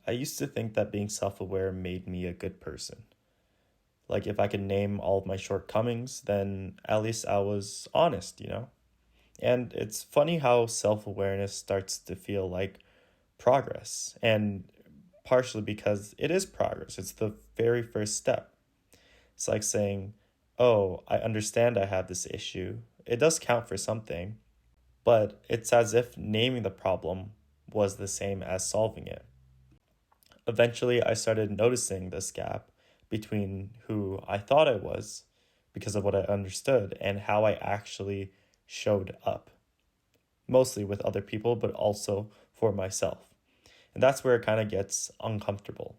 I used to think that being self aware made me a good person. Like, if I could name all of my shortcomings, then at least I was honest. And it's funny how self awareness starts to feel like progress, and partially because it is progress. It's the very first step. It's like saying, oh, I understand I have this issue. It does count for something, but it's as if naming the problem was the same as solving it. Eventually, I started noticing this gap between who I thought I was because of what I understood and how I actually showed up, mostly with other people, but also for myself. And that's where it kind of gets uncomfortable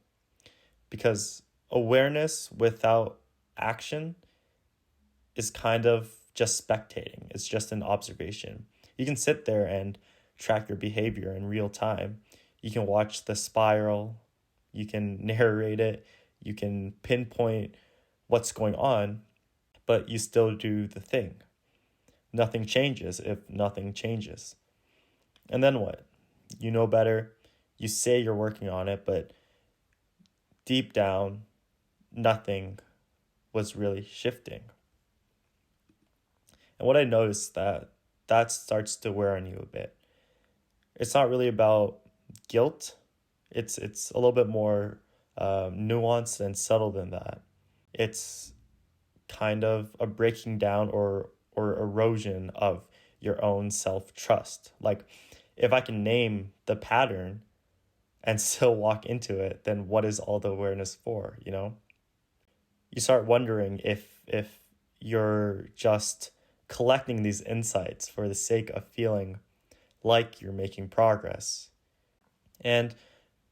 because awareness without action is kind of just spectating, it's just an observation. You can sit there and track your behavior in real time. You can watch the spiral, you can narrate it, you can pinpoint what's going on, but you still do the thing. Nothing changes if nothing changes. And then what? You know better. You say you're working on it, but deep down, nothing was really shifting. And what I noticed that starts to wear on you a bit. It's not really about guilt. It's a little bit more nuanced and subtle than that. It's kind of a breaking down or erosion of your own self trust. Like, if I can name the pattern and still walk into it, then what is all the awareness for? You start wondering if you're just collecting these insights for the sake of feeling like you're making progress. And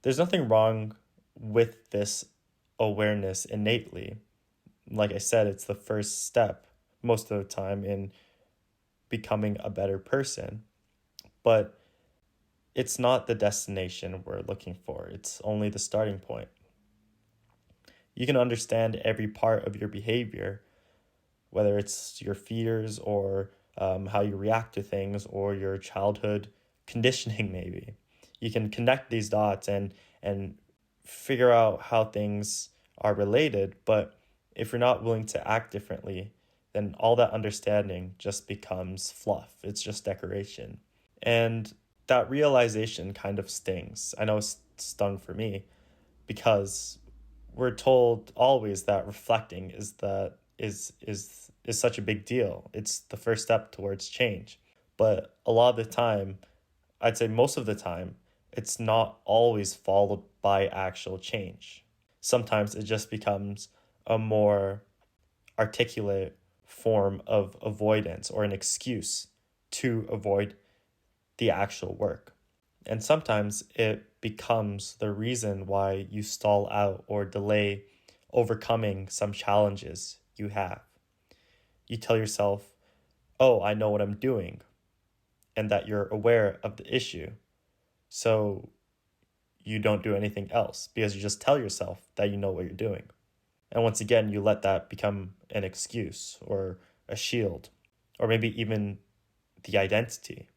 there's nothing wrong with this awareness innately. Like I said, it's the first step most of the time in becoming a better person. But it's not the destination we're looking for, it's only the starting point. You can understand every part of your behavior, whether it's your fears or how you react to things or your childhood conditioning, maybe. You can connect these dots and figure out how things are related, but if you're not willing to act differently, then all that understanding just becomes fluff. It's just decoration. And that realization kind of stings. I know it's stung for me because we're told always that reflecting is such a big deal. It's the first step towards change. But a lot of the time, I'd say most of the time, it's not always followed by actual change. Sometimes it just becomes a more articulate form of avoidance or an excuse to avoid the actual work. And sometimes it becomes the reason why you stall out or delay overcoming some challenges you have. You tell yourself, oh, I know what I'm doing, and that you're aware of the issue. So you don't do anything else because you just tell yourself that you know what you're doing. And once again, you let that become an excuse or a shield, or maybe even the identity.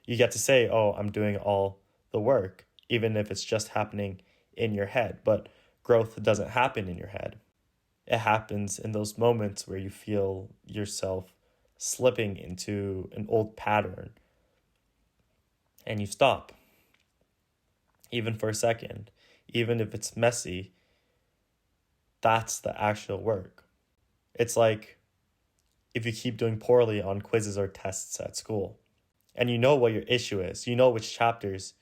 You get to say, oh, I'm doing all the work, even if it's just happening in your head. But growth doesn't happen in your head. It happens in those moments where you feel yourself slipping into an old pattern and you stop, even for a second. Even if it's messy, that's the actual work. It's like if you keep doing poorly on quizzes or tests at school and you know what your issue is, you know which chapters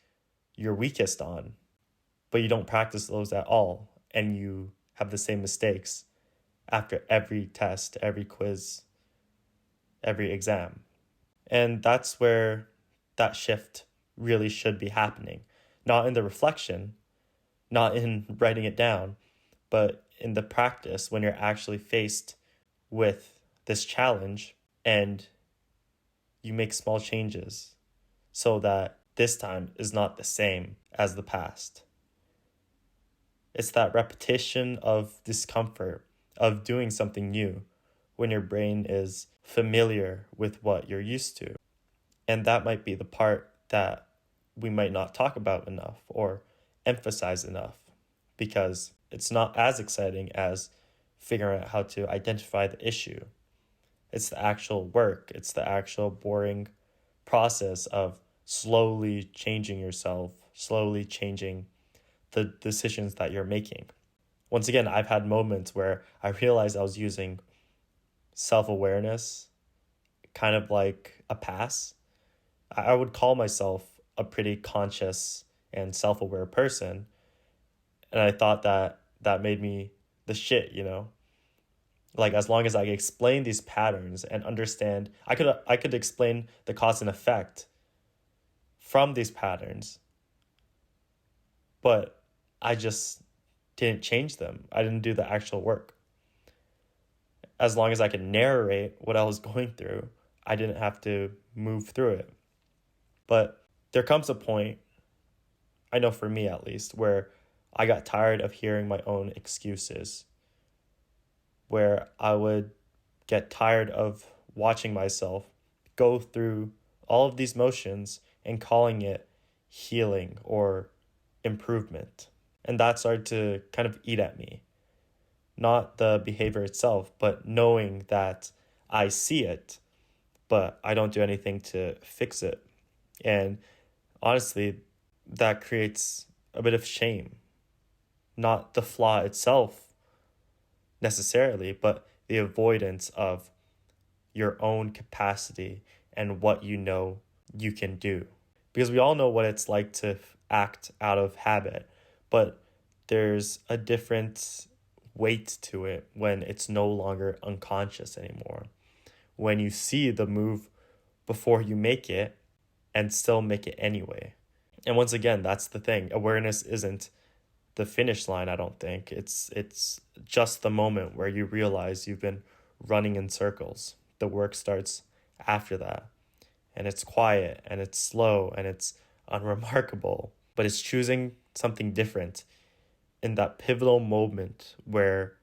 you're weakest on, but you don't practice those at all, and you have the same mistakes after every test, every quiz, every exam. And that's where that shift really should be happening. Not in the reflection, not in writing it down, but in the practice when you're actually faced with this challenge and you make small changes so that this time is not the same as the past. It's that repetition of discomfort, of doing something new when your brain is familiar with what you're used to. And that might be the part that we might not talk about enough, or emphasized enough because it's not as exciting as figuring out how to identify the issue. It's the actual work, it's the actual boring process of slowly changing yourself, slowly changing the decisions that you're making. Once again, I've had moments where I realized I was using self awareness kind of like a pass. I would call myself a pretty conscious and self aware person. And I thought that that made me the shit, you know? Like as long as I explain these patterns and understand, I could explain the cause and effect from these patterns, but I just didn't change them. I didn't do the actual work. As long as I could narrate what I was going through, I didn't have to move through it. But there comes a point, I know for me at least, where I got tired of hearing my own excuses, where I would get tired of watching myself go through all of these motions and calling it healing or improvement. And that started to kind of eat at me. Not the behavior itself, but knowing that I see it, but I don't do anything to fix it. And honestly, that creates a bit of shame. Not the flaw itself necessarily, but the avoidance of your own capacity and what you know you can do. Because we all know what it's like to act out of habit, but there's a different weight to it when it's no longer unconscious anymore. When you see the move before you make it and still make it anyway. And once again, that's the thing. Awareness isn't the finish line, I don't think. It's just the moment where you realize you've been running in circles. The work starts after that. And it's quiet and it's slow and it's unremarkable. But it's choosing something different in that pivotal moment where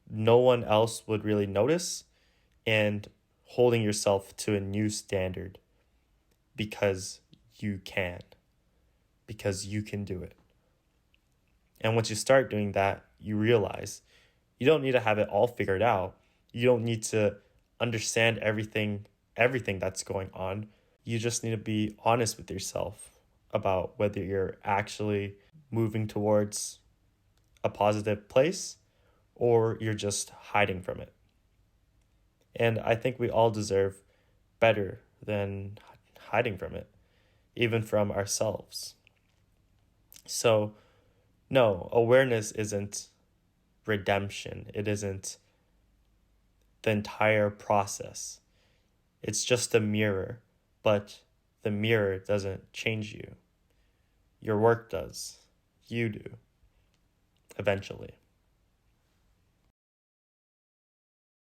no one else would really notice, and holding yourself to a new standard because you can do it. And once you start doing that, you realize you don't need to have it all figured out. You don't need to understand everything that's going on. You just need to be honest with yourself about whether you're actually moving towards a positive place or you're just hiding from it. And I think we all deserve better than hiding from it, even from ourselves. So, no, awareness isn't redemption. It isn't the entire process. It's just a mirror, but the mirror doesn't change you. Your work does. You do. Eventually.